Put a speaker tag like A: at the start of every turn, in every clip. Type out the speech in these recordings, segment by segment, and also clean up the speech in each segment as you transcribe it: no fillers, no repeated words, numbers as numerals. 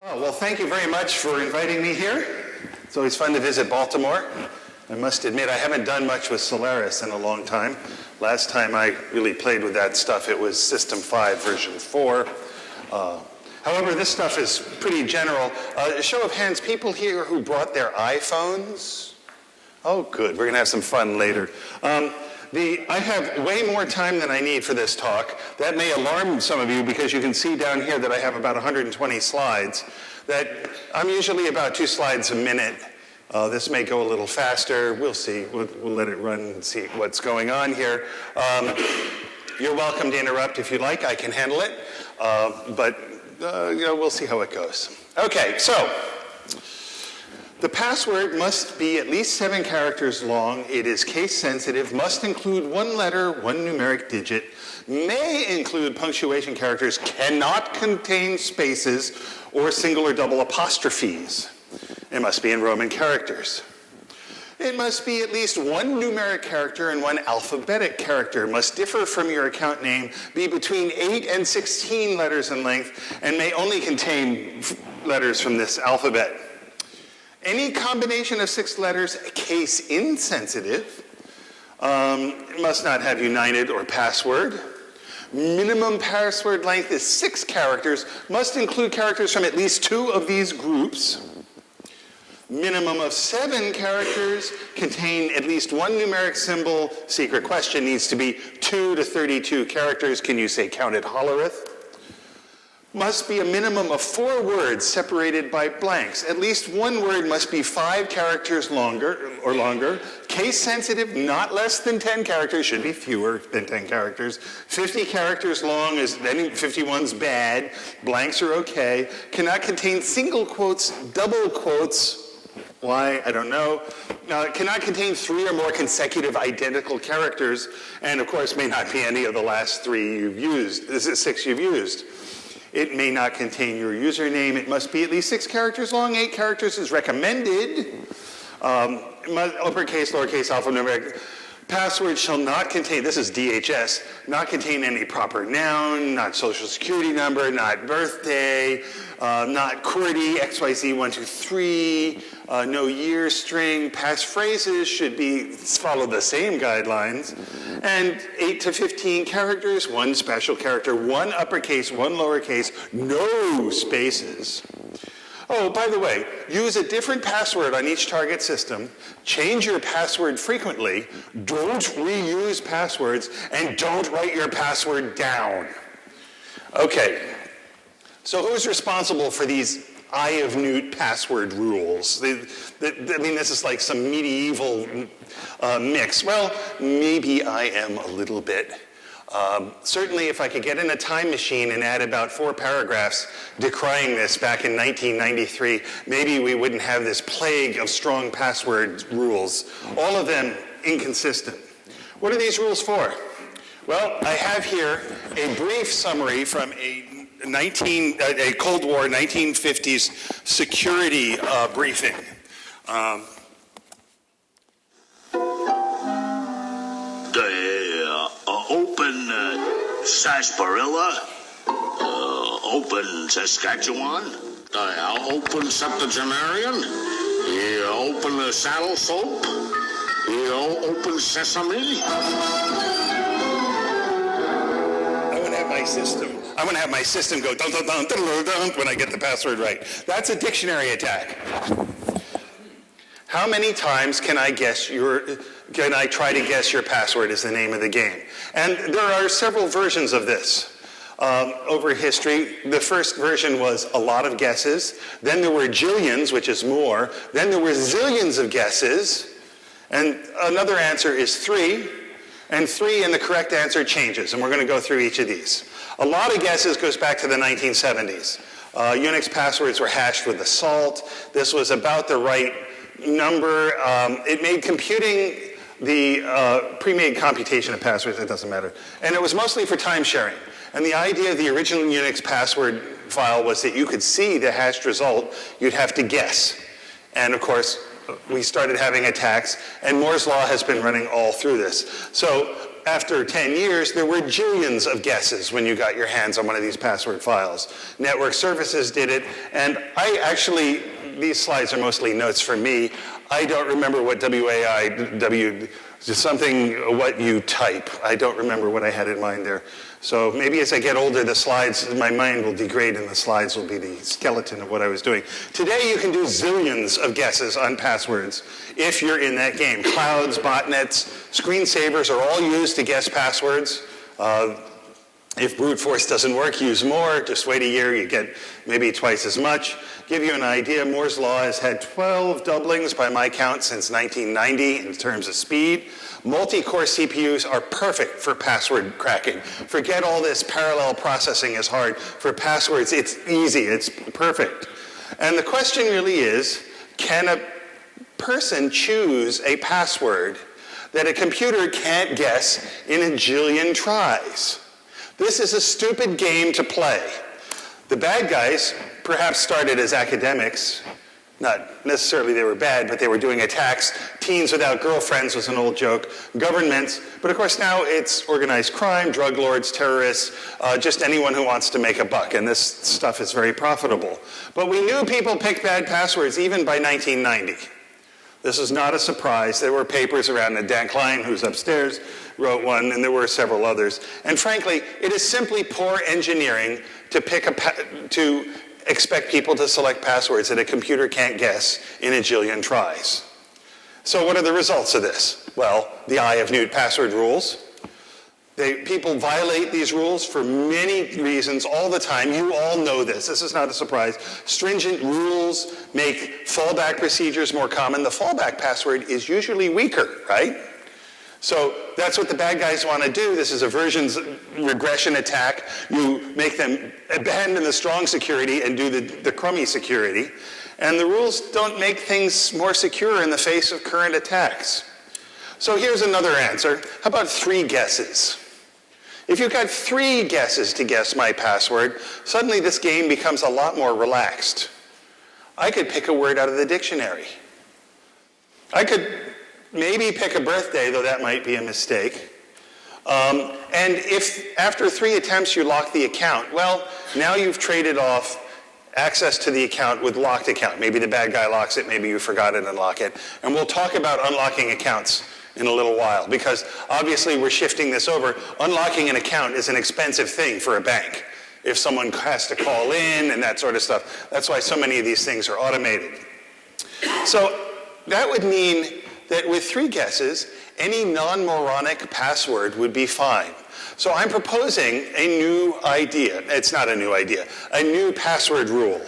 A: Oh, well, thank you very much for inviting me here. It's always fun to visit Baltimore. I must admit, I haven't done much with Solaris in a long time. Last time I really played with that stuff, it was System 5 version 4. However, this stuff is pretty general. A show of hands, people here who brought their iPhones? Oh, good. We're going to have some fun later. I have way more time than I need for this talk. That may alarm some of you because you can see down here that I have about 120 slides. That I'm usually about 2 slides a minute. This may go a little faster. We'll see. We'll let it run and see what's going on here. You're welcome to interrupt if you like. I can handle it. But we'll see how it goes. Okay, so the password must be at least 7 characters long. It is case sensitive, must include 1 letter, 1 numeric digit, may include punctuation characters, cannot contain spaces or single or double apostrophes. It must be in Roman characters. It must be at least 1 numeric character and 1 alphabetic character, must differ from your account name, be between 8 and 16 letters in length, and may only contain letters from this alphabet. Any combination of 6 letters, case insensitive, must not have united or password. Minimum password length is 6 characters, must include characters from at least 2 of these groups. Minimum of 7 characters, contain at least 1 numeric symbol. Secret question needs to be 2 to 32 characters. Can you say counted hollereth? Must be a minimum of 4 words separated by blanks. At least 1 word must be 5 characters longer. Case sensitive, not less than 10 characters, should be fewer than 10 characters. 50 characters long, then 51's bad. Blanks are okay. Cannot contain single quotes, double quotes. Why? I don't know. Cannot contain 3 or more consecutive identical characters, and of course may not be any of the last 3 you've used. This is 6 you've used. It may not contain your username. It must be at least 6 characters long. 8 characters is recommended. Uppercase, lowercase, alphanumeric. Password shall not contain, this is DHS, not contain any proper noun, not social security number, not birthday, not QWERTY, XYZ123, no year string. Passphrases should follow the same guidelines. And 8 to 15 characters, 1 special character, 1 uppercase, 1 lowercase, no spaces. Oh, by the way, use a different password on each target system, change your password frequently, don't reuse passwords, and don't write your password down. Okay, so who's responsible for these Eye of Newt password rules? This is like some medieval mix. Well, maybe I am a little bit. Certainly, if I could get in a time machine and add about 4 paragraphs decrying this back in 1993, maybe we wouldn't have this plague of strong password rules, all of them inconsistent. What are these rules for? Well, I have here a brief summary from a Cold War 1950s security briefing.
B: Open sarsaparilla, open Saskatchewan, open septuagenarian, open saddle soap, open sesame.
A: I want to have my system go dun dun dun dun dun dun when I get the password right. That's a dictionary attack. How many times can I try to guess your password is the name of the game? And there are several versions of this. Over history, the first version was a lot of guesses. Then there were jillions, which is more. Then there were zillions of guesses. And another answer is 3. And 3 and the correct answer changes. And we're going to go through each of these. A lot of guesses goes back to the 1970s. Unix passwords were hashed with assault. This was about the right number. It made computing the pre-made computation of passwords, it doesn't matter. And it was mostly for time sharing. And the idea of the original Unix password file was that you could see the hashed result, you'd have to guess. And of course, we started having attacks, and Moore's Law has been running all through this. So after 10 years, there were jillions of guesses when you got your hands on one of these password files. Network services did it, and these slides are mostly notes for me. I don't remember what something what you type. I don't remember what I had in mind there. So maybe as I get older, my mind will degrade and the slides will be the skeleton of what I was doing. Today, you can do zillions of guesses on passwords if you're in that game. Clouds, botnets, screensavers are all used to guess passwords. If brute force doesn't work, use more. Just wait a year, you get maybe twice as much. Give you an idea, Moore's Law has had 12 doublings by my count since 1990 in terms of speed. Multi-core CPUs are perfect for password cracking. Forget all this parallel processing is hard. For passwords, it's easy, it's perfect. And the question really is, can a person choose a password that a computer can't guess in a jillion tries? This is a stupid game to play. The bad guys perhaps started as academics. Not necessarily they were bad, but they were doing attacks. Teens without girlfriends was an old joke. Governments, but of course now it's organized crime, drug lords, terrorists, just anyone who wants to make a buck, and this stuff is very profitable. But we knew people picked bad passwords even by 1990. This is not a surprise. There were papers around, and Dan Klein, who's upstairs, wrote one, and there were several others. And frankly, it is simply poor engineering to expect people to select passwords that a computer can't guess in a jillion tries. So what are the results of this? Well, the eye of Newt password rules. People violate these rules for many reasons all the time. You all know this. This is not a surprise. Stringent rules make fallback procedures more common. The fallback password is usually weaker, right? So that's what the bad guys want to do. This is a versions regression attack. You make them abandon the strong security and do the crummy security. And the rules don't make things more secure in the face of current attacks. So here's another answer. How about 3 guesses? If you've got 3 guesses to guess my password, suddenly this game becomes a lot more relaxed. I could pick a word out of the dictionary. I could maybe pick a birthday, though that might be a mistake. And if after 3 attempts you lock the account, well, now you've traded off access to the account with locked account. Maybe the bad guy locks it, maybe you forgot to unlock it. And we'll talk about unlocking accounts in a little while, because obviously we're shifting this over. Unlocking an account is an expensive thing for a bank if someone has to call in and that sort of stuff. That's why so many of these things are automated. So that would mean that with 3 guesses, any non-moronic password would be fine. So I'm proposing a new idea. It's not a new idea, a new password rule.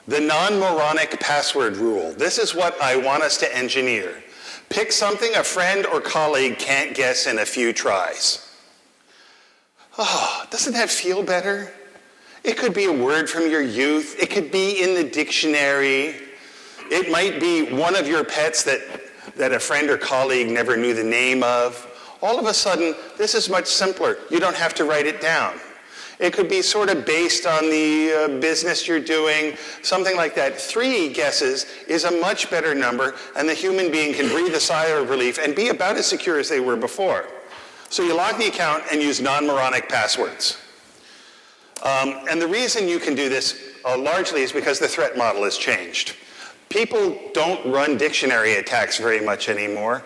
A: The non-moronic password rule. This is what I want us to engineer. Pick something a friend or colleague can't guess in a few tries. Oh, doesn't that feel better? It could be a word from your youth. It could be in the dictionary. It might be one of your pets that a friend or colleague never knew the name of. All of a sudden, this is much simpler. You don't have to write it down. It could be sort of based on the business you're doing, something like that. 3 guesses is a much better number, and the human being can breathe a sigh of relief and be about as secure as they were before. So you lock the account and use non-moronic passwords. And the reason you can do this largely is because the threat model has changed. People don't run dictionary attacks very much anymore.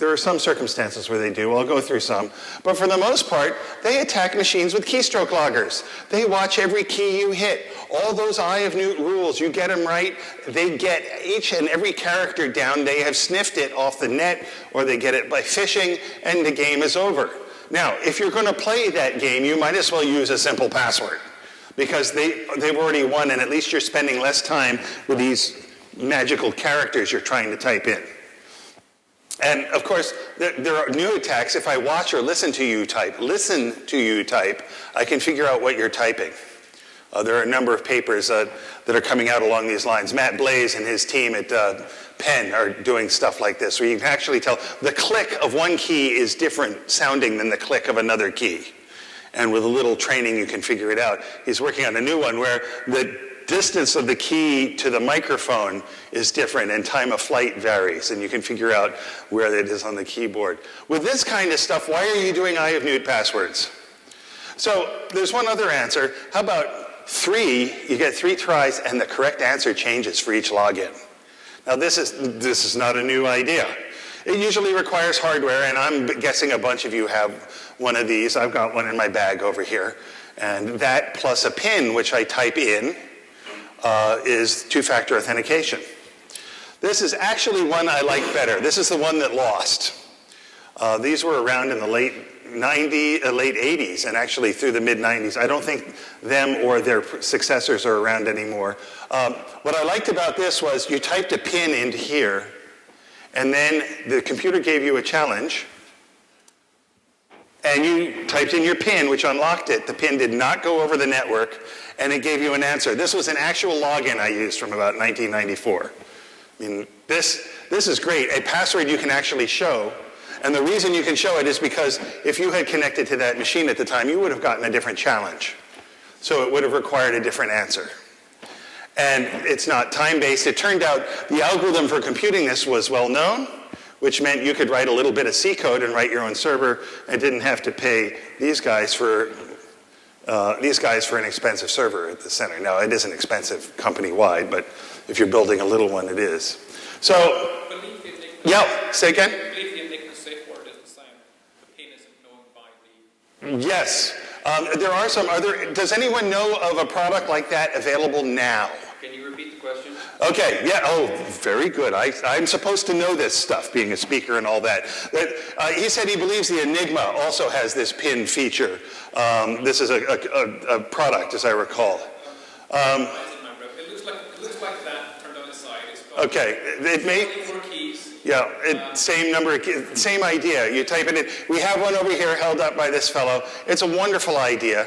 A: There are some circumstances where they do. I'll go through some. But for the most part, they attack machines with keystroke loggers. They watch every key you hit. All those eye of Newt rules, you get them right, they get each and every character down. They have sniffed it off the net, or they get it by phishing, and the game is over. Now, if you're going to play that game, you might as well use a simple password, because they've already won, and at least you're spending less time with these magical characters you're trying to type in. And of course, there are new attacks. If I watch or listen to you type, I can figure out what you're typing. There are a number of papers that are coming out along these lines. Matt Blaze and his team at Penn are doing stuff like this, where you can actually tell the click of one key is different sounding than the click of another key. And with a little training, you can figure it out. He's working on a new one where the distance of the key to the microphone is different, and time of flight varies, and you can figure out where it is on the keyboard. With this kind of stuff, why are you doing Eye of Newt passwords? So there's one other answer. How about 3? You get 3 tries, and the correct answer changes for each login. Now this is not a new idea. It usually requires hardware, and I'm guessing a bunch of you have one of these. I've got one in my bag over here. And that plus a PIN, which I type in, is two-factor authentication. This is actually one I like better. This is the one that lost. These were around in the late 80s, and actually through the mid-90s. I don't think them or their successors are around anymore. What I liked about this was you typed a PIN into here, and then the computer gave you a challenge, and you typed in your PIN, which unlocked it. The PIN did not go over the network, and it gave you an answer. This was an actual login I used from about 1994. I mean, this is great. A password you can actually show. And the reason you can show it is because if you had connected to that machine at the time, you would have gotten a different challenge. So it would have required a different answer. And it's not time-based. It turned out the algorithm for computing this was well known, which meant you could write a little bit of C code and write your own server and didn't have to pay these guys for an expensive server at the center. Now, it isn't expensive company-wide, but if you're building a little one, it is. So, yeah, say again? Yes. There are some other, does anyone know of a product like that available now?
C: Can you repeat the question?
A: Okay, yeah, oh, very good. I'm supposed to know this stuff, being a speaker and all that. He said he believes the Enigma also has this PIN feature. This is a product, as I recall.
C: It looks like that turned on its side.
A: Okay, it may... Yeah, same idea. You type it in. We have one over here held up by this fellow. It's a wonderful idea.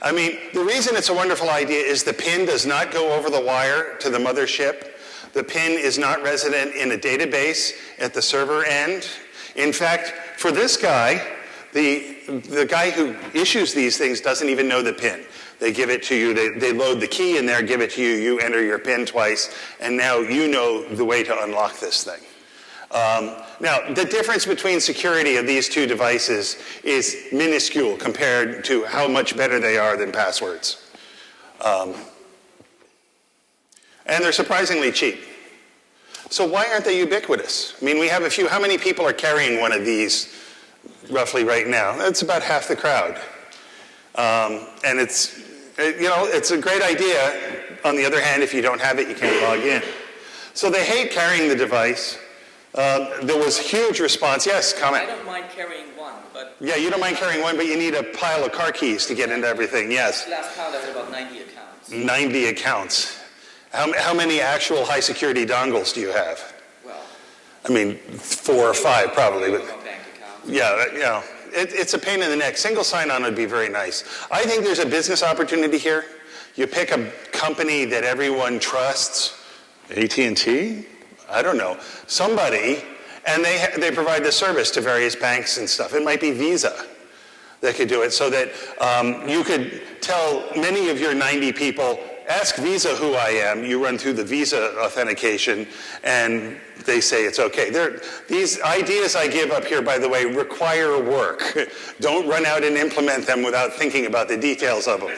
A: I mean, the reason it's a wonderful idea is the PIN does not go over the wire to the mothership. The PIN is not resident in a database at the server end. In fact, for this guy, the guy who issues these things doesn't even know the PIN. They give it to you, they load the key in there, give it to you, you enter your PIN twice, and now you know the way to unlock this thing. Now, the difference between security of these two devices is minuscule compared to how much better they are than passwords. And they're surprisingly cheap. So why aren't they ubiquitous? I mean, we have a few. How many people are carrying one of these roughly right now? That's about half the crowd. And it's a great idea. On the other hand, if you don't have it, you can't log in. So they hate carrying the device. There was huge response. Yes, comment.
D: I don't mind carrying one, but...
A: Yeah, you don't mind carrying one, but you need a pile of car keys to get into everything, yes.
D: Last count, I had about 90 accounts.
A: 90 accounts. How many actual high-security dongles do you have?
D: Well...
A: I mean, 4 or 5 probably. But,
D: bank accounts.
A: yeah, it's a pain in the neck. Single sign-on would be very nice. I think there's a business opportunity here. You pick a company that everyone trusts. AT&T? I don't know, somebody, and they provide the service to various banks and stuff. It might be Visa that could do it so that you could tell many of your 90 people, ask Visa who I am. You run through the Visa authentication, and they say it's okay. These ideas I give up here, by the way, require work. Don't run out and implement them without thinking about the details of them.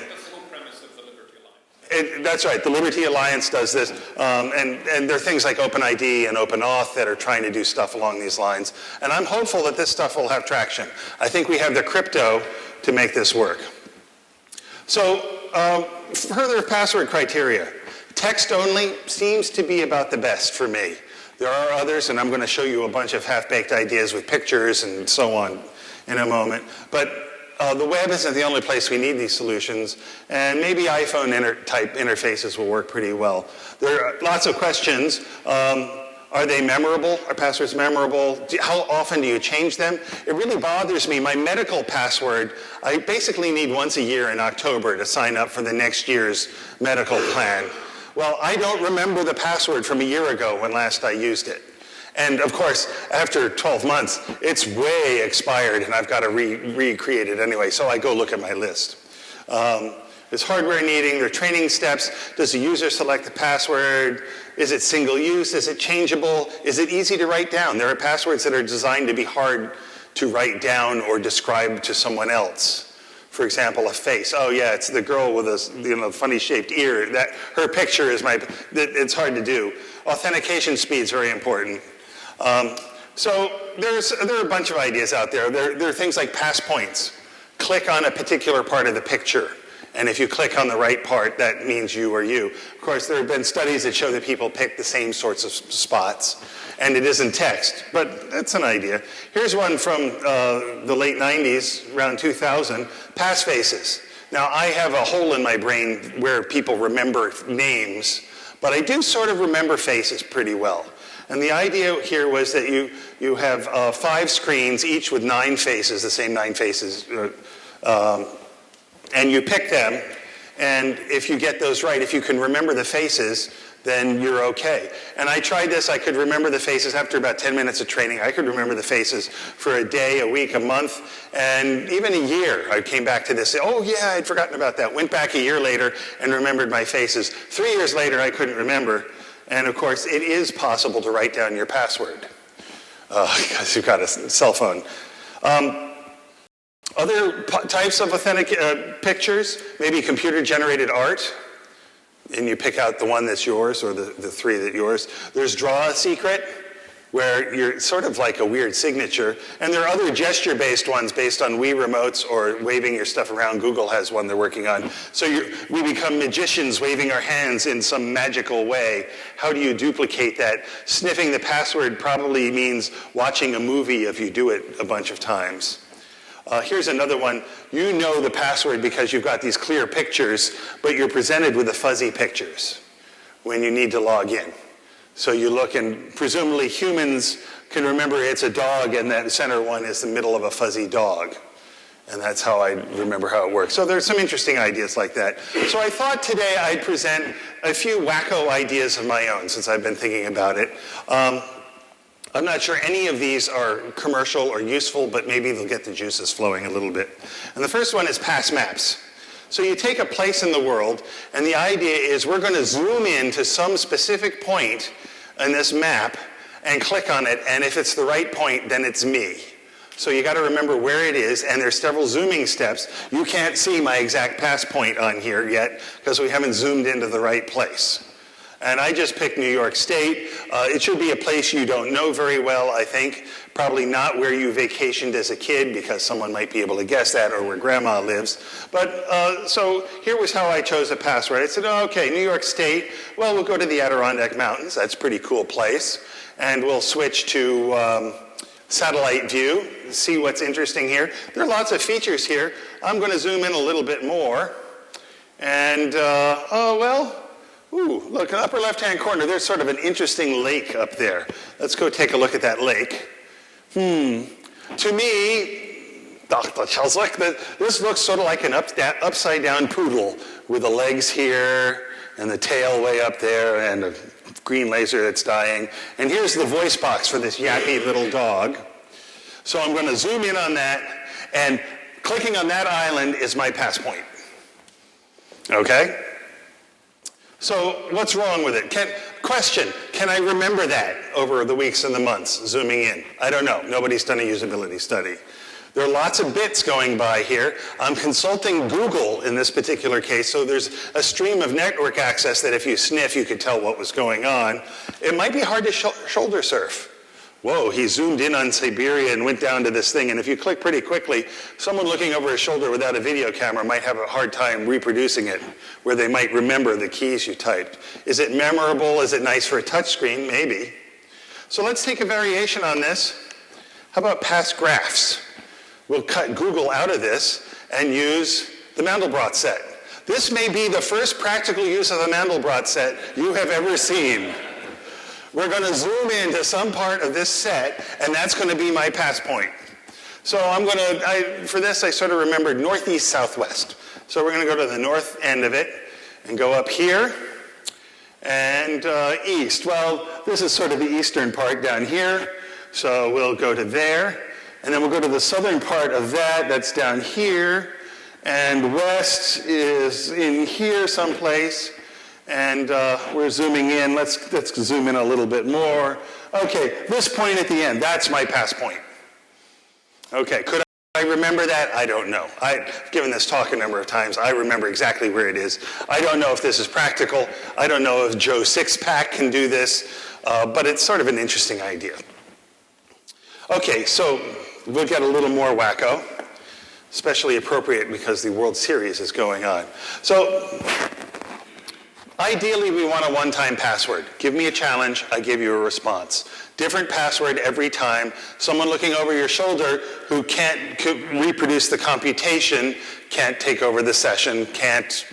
A: That's right. The Liberty Alliance does this, and there are things like OpenID and OpenAuth that are trying to do stuff along these lines. And I'm hopeful that this stuff will have traction. I think we have the crypto to make this work. So, further password criteria. Text only seems to be about the best for me. There are others, and I'm going to show you a bunch of half-baked ideas with pictures and so on in a moment. But the web isn't the only place we need these solutions, and maybe iPhone-type interfaces will work pretty well. There are lots of questions. Are they memorable? Are passwords memorable? How often do you change them? It really bothers me. My medical password, I basically need once a year in October to sign up for the next year's medical plan. Well, I don't remember the password from a year ago when last I used it. And of course, after 12 months, it's way expired and I've got to recreate it anyway, so I go look at my list. There's hardware needing, there are training steps. Does the user select the password? Is it single use? Is it changeable? Is it easy to write down? There are passwords that are designed to be hard to write down or describe to someone else. For example, a face. Oh yeah, it's the girl with a funny shaped ear. Her picture is it's hard to do. Authentication speed is very important. So there are a bunch of ideas out there. There are things like pass points. Click on a particular part of the picture. And if you click on the right part, that means you are you. Of course, there have been studies that show that people pick the same sorts of spots. And it isn't text, but that's an idea. Here's one from the late 90s, around 2000, pass faces. Now, I have a hole in my brain where people remember names, but I do sort of remember faces pretty well. And the idea here was that you have 5 screens, each with 9 faces, the same 9 faces, and you pick them, and if you get those right, if you can remember the faces, then you're okay. And I tried this. I could remember the faces after about 10 minutes of training. I could remember the faces for a day, a week, a month, and even a year. I came back to this. Oh, yeah, I'd forgotten about that. Went back a year later and remembered my faces. 3 years later, I couldn't remember. And, of course, it is possible to write down your password because you've got a cell phone. Other types of authentic pictures, maybe computer-generated art, and you pick out the one that's yours or the 3 that yours. There's draw a secret, where you're sort of like a weird signature. And there are other gesture-based ones based on Wii remotes or waving your stuff around. Google has one they're working on. So we become magicians waving our hands in some magical way. How do you duplicate that? Sniffing the password probably means watching a movie if you do it a bunch of times. Here's another one. You know the password because you've got these clear pictures, but you're presented with the fuzzy pictures when you need to log in. So you look, and presumably humans can remember it's a dog, and that center one is the middle of a fuzzy dog. And that's how I remember how it works. So there's some interesting ideas like that. So I thought today I'd present a few wacko ideas of my own, since I've been thinking about it. I'm not sure any of these are commercial or useful, but maybe they'll get the juices flowing a little bit. And the first one is pass maps. So you take a place in the world, and the idea is we're going to zoom in to some specific point in this map and click on it, and if it's the right point, then it's me. So you got to remember where it is, and there's several zooming steps. You can't see my exact pass point on here yet because we haven't zoomed into the right place. And I just picked New York State. It should be a place you don't know very well, I think. Probably not where you vacationed as a kid, because someone might be able to guess that, or where grandma lives. But so here was how I chose a password. I said, oh, okay, New York State. Well, we'll go to the Adirondack Mountains. That's a pretty cool place. And we'll switch to satellite view, see what's interesting here. There are lots of features here. I'm going to zoom in a little bit more. And, oh, well, ooh, look, in the upper left-hand corner, there's sort of an interesting lake up there. Let's go take a look at that lake. To me, this looks sort of like an upside-down poodle with the legs here and the tail way up there and a green laser that's dying. And here's the voice box for this yappy little dog. So I'm going to zoom in on that, and clicking on that island is my pass point. Okay? So what's wrong with it? Question, can I remember that over the weeks and the months, zooming in? I don't know. Nobody's done a usability study. There are lots of bits going by here. I'm consulting Google in this particular case, so there's a stream of network access that if you sniff, you could tell what was going on. It might be hard to shoulder surf. Whoa, he zoomed in on Siberia and went down to this thing, and if you click pretty quickly, someone looking over his shoulder without a video camera might have a hard time reproducing it, where they might remember the keys you typed. Is it memorable? Is it nice for a touchscreen? Maybe. So let's take a variation on this. How about pass graphs? We'll cut Google out of this and use the Mandelbrot set. This may be the first practical use of the Mandelbrot set you have ever seen. We're going to zoom into some part of this set, and that's going to be my pass point. So for this, I sort of remembered northeast, southwest. So we're going to go to the north end of it and go up here and east. Well, this is sort of the eastern part down here. So we'll go to there, and then we'll go to the southern part of that. That's down here. And west is in here someplace. And we're zooming in. Let's zoom in a little bit more. Okay, this point at the end, that's my pass point. Okay, could I remember that? I don't know. I've given this talk a number of times. I remember exactly where it is. I don't know if this is practical. I don't know if Joe Sixpack can do this, but it's sort of an interesting idea. Okay, so we'll get a little more wacko, especially appropriate because the World Series is going on. So ideally, we want a one-time password. Give me a challenge, I give you a response. Different password every time. Someone looking over your shoulder who can't reproduce the computation, can't take over the session, can't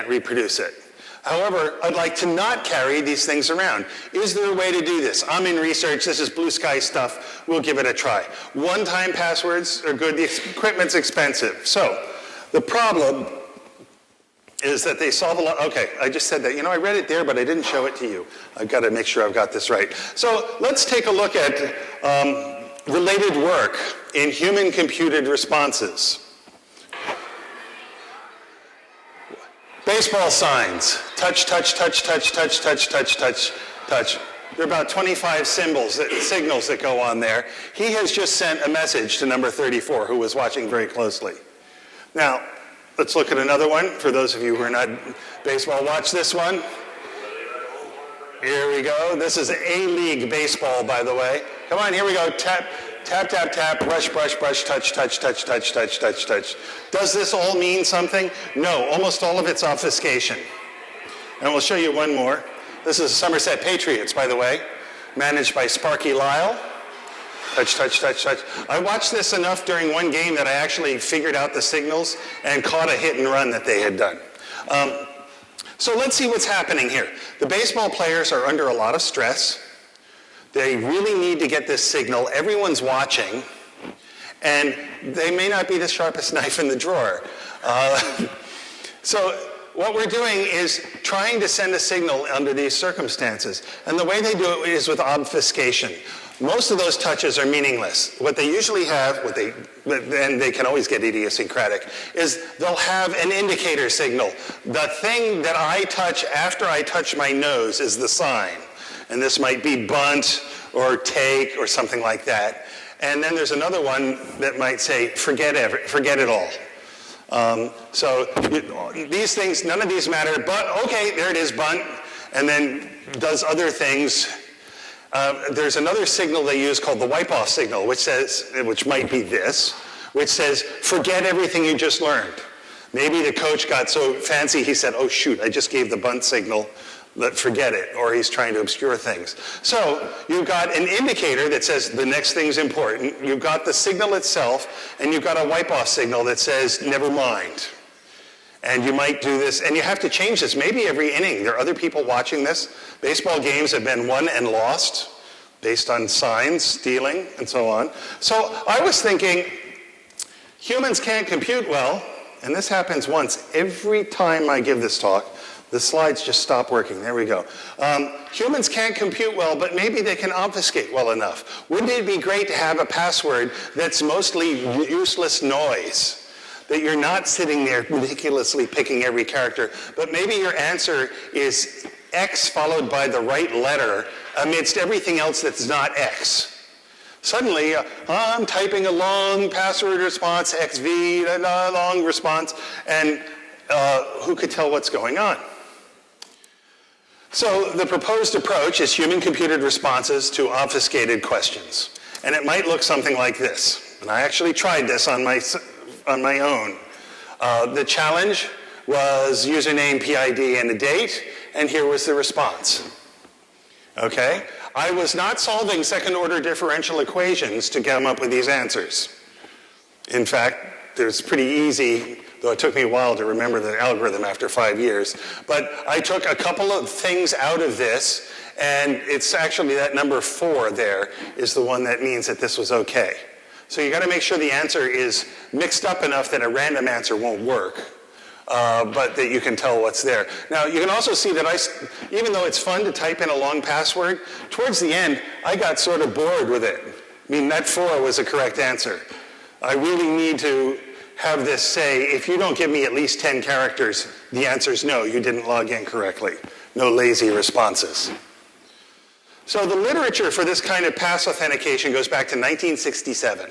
A: reproduce it. However, I'd like to not carry these things around. Is there a way to do this? I'm in research. This is blue sky stuff. We'll give it a try. One-time passwords are good. The equipment's expensive. So the problem is that they solve a lot. Okay, I just said that. You know, I read it there, but I didn't show it to you. I've got to make sure I've got this right. So let's take a look at related work in human-computed responses. Baseball signs. Touch, touch, touch, touch, touch, touch, touch, touch, touch. There are about 25 signals that go on there. He has just sent a message to number 34, who was watching very closely. Now, let's look at another one. For those of you who are not baseball, watch this one. Here we go. This is A-League baseball, by the way. Come on, here we go. Tap, tap, tap, tap, brush, brush, brush, touch, touch, touch, touch, touch, touch, touch. Does this all mean something? No, almost all of it's obfuscation. And we'll show you one more. This is Somerset Patriots, by the way, managed by Sparky Lyle. Touch, touch, touch, touch. I watched this enough during one game that I actually figured out the signals and caught a hit and run that they had done. So let's see what's happening here. The baseball players are under a lot of stress. They really need to get this signal. Everyone's watching. And they may not be the sharpest knife in the drawer. So what we're doing is trying to send a signal under these circumstances. And the way they do it is with obfuscation. Most of those touches are meaningless. What they usually have, and they can always get idiosyncratic, is they'll have an indicator signal. The thing that I touch after I touch my nose is the sign. And this might be bunt or take or something like that. And then there's another one that might say, forget it all. So these things, none of these matter, but okay, there it is, bunt, and then does other things. There's another signal they use called the wipe-off signal, which might be this, which says, forget everything you just learned. Maybe the coach got so fancy he said, oh shoot, I just gave the bunt signal, forget it, or he's trying to obscure things. So you've got an indicator that says the next thing's important, you've got the signal itself, and you've got a wipe-off signal that says, never mind. And you might do this, and you have to change this maybe every inning. There are other people watching this. Baseball games have been won and lost based on signs, stealing, and so on. So I was thinking, humans can't compute well, and this happens once every time I give this talk. The slides just stop working. There we go. Humans can't compute well, but maybe they can obfuscate well enough. Wouldn't it be great to have a password that's mostly useless noise? That you're not sitting there ridiculously picking every character, but maybe your answer is X followed by the right letter amidst everything else that's not X. Suddenly, I'm typing a long password response, XV, a long response, and who could tell what's going on? So the proposed approach is human-computed responses to obfuscated questions. And it might look something like this. And I actually tried this on my own. The challenge was username, PID, and a date, and here was the response. Okay? I was not solving second-order differential equations to come up with these answers. In fact, it's pretty easy, though it took me a while to remember the algorithm after 5 years. But I took a couple of things out of this, and it's actually that number 4 there is the one that means that this was okay. So you got to make sure the answer is mixed up enough that a random answer won't work, but that you can tell what's there. Now, you can also see that even though it's fun to type in a long password, towards the end, I got sort of bored with it. I mean, that 4 was a correct answer. I really need to have this say, if you don't give me at least 10 characters, the answer is no, you didn't log in correctly. No lazy responses. So the literature for this kind of pass authentication goes back to 1967.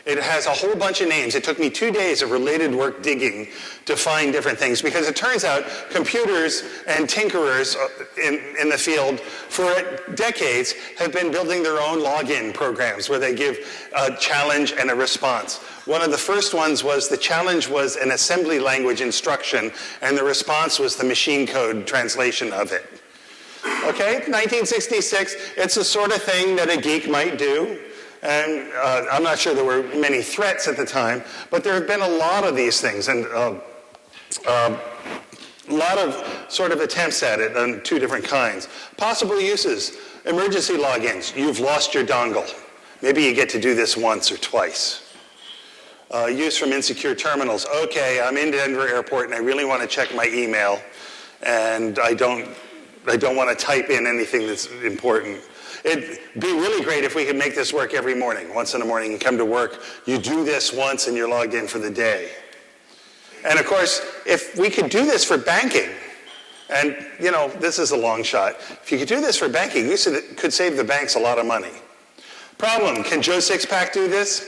A: It has a whole bunch of names. It took me 2 days of related work digging to find different things, because it turns out computers and tinkerers in the field for decades have been building their own login programs where they give a challenge and a response. One of the first ones was the challenge was an assembly language instruction, and the response was the machine code translation of it. Okay, 1966, it's the sort of thing that a geek might do. And I'm not sure there were many threats at the time, but there have been a lot of these things, and a lot of sort of attempts at it on two different kinds. Possible uses: emergency logins. You've lost your dongle. Maybe you get to do this once or twice. Use from insecure terminals. Okay, I'm in Denver Airport and I really want to check my email, and I don't want to type in anything that's important. It'd be really great if we could make this work every morning. Once in the morning you come to work, you do this once and you're logged in for the day. And of course, if we could do this for banking, and you know, this is a long shot. If you could do this for banking, you could save the banks a lot of money. Problem, can Joe Sixpack do this?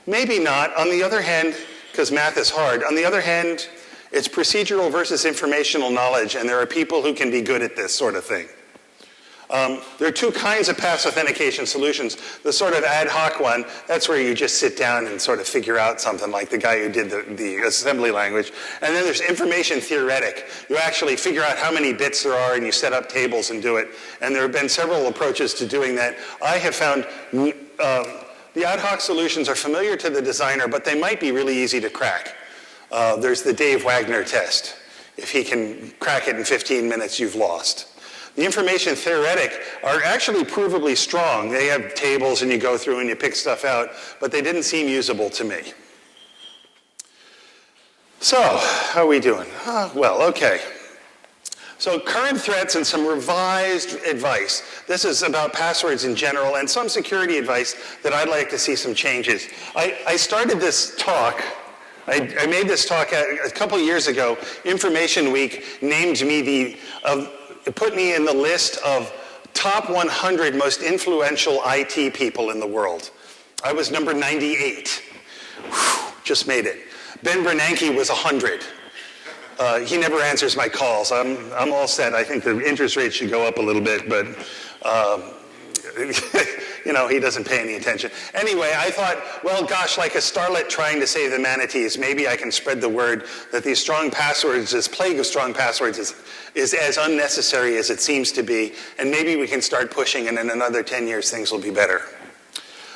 A: Maybe not. On the other hand, because math is hard, on the other hand, it's procedural versus informational knowledge, and there are people who can be good at this sort of thing. There are two kinds of pass authentication solutions. The sort of ad hoc one, that's where you just sit down and sort of figure out something, like the guy who did the assembly language. And then there's information theoretic. You actually figure out how many bits there are and you set up tables and do it. And there have been several approaches to doing that. I have found the ad hoc solutions are familiar to the designer, but they might be really easy to crack. There's the Dave Wagner test. If he can crack it in 15 minutes, you've lost. The information theoretic are actually provably strong. They have tables and you go through and you pick stuff out, but they didn't seem usable to me. So, how are we doing? Well, okay. So current threats and some revised advice. This is about passwords in general and some security advice that I'd like to see some changes. I started this talk, I made this talk a couple years ago. Information Week named me it put me in the list of top 100 most influential IT people in the world. I was number 98. Whew, just made it. Ben Bernanke was 100. He never answers my calls. I'm all set. I think the interest rate should go up a little bit, but you know, he doesn't pay any attention. Anyway, I thought, well, gosh, like a starlet trying to save the manatees, maybe I can spread the word that these strong passwords, this plague of strong passwords is as unnecessary as it seems to be, and maybe we can start pushing, and in another 10 years, things will be better.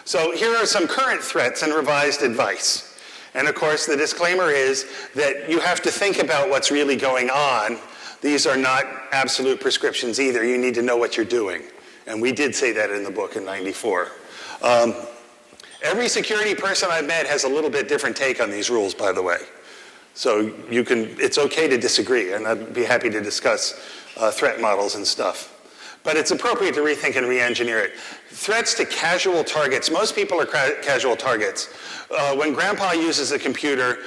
A: So here are some current threats and revised advice. And of course, the disclaimer is that you have to think about what's really going on. These are not absolute prescriptions either. You need to know what you're doing. And we did say that in the book in '94. Every security person I've met has a little bit different take on these rules, by the way. So it's okay to disagree, and I'd be happy to discuss threat models and stuff. But it's appropriate to rethink and re-engineer it. Threats to casual targets. Most people are casual targets. When grandpa uses a computer,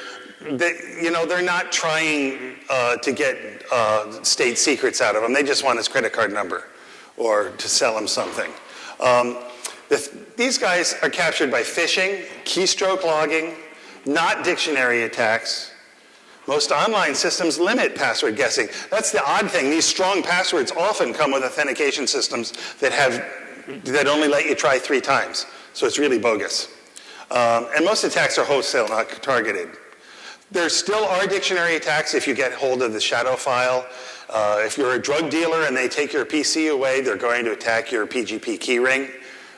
A: they're not trying to get state secrets out of him. They just want his credit card number or to sell him something. These guys are captured by phishing, keystroke logging, not dictionary attacks. Most online systems limit password guessing. That's the odd thing. These strong passwords often come with authentication systems that only let you try 3 times. So it's really bogus. And most attacks are wholesale, not targeted. There still are dictionary attacks if you get hold of the shadow file. If you're a drug dealer and they take your PC away, they're going to attack your PGP keyring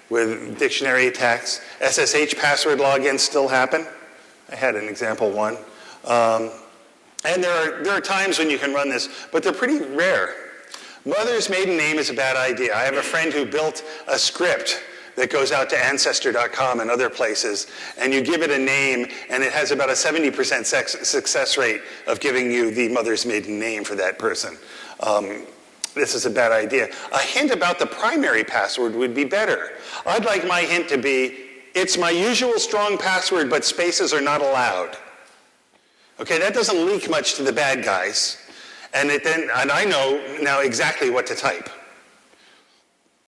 A: with dictionary attacks. SSH password logins still happen. I had an example one. And there are times when you can run this, but they're pretty rare. Mother's maiden name is a bad idea. I have a friend who built a script that goes out to Ancestor.com and other places, and you give it a name, and it has about a 70% success rate of giving you the mother's maiden name for that person. This is a bad idea. A hint about the primary password would be better. I'd like my hint to be, it's my usual strong password, but spaces are not allowed. Okay, that doesn't leak much to the bad guys. And I know now exactly what to type.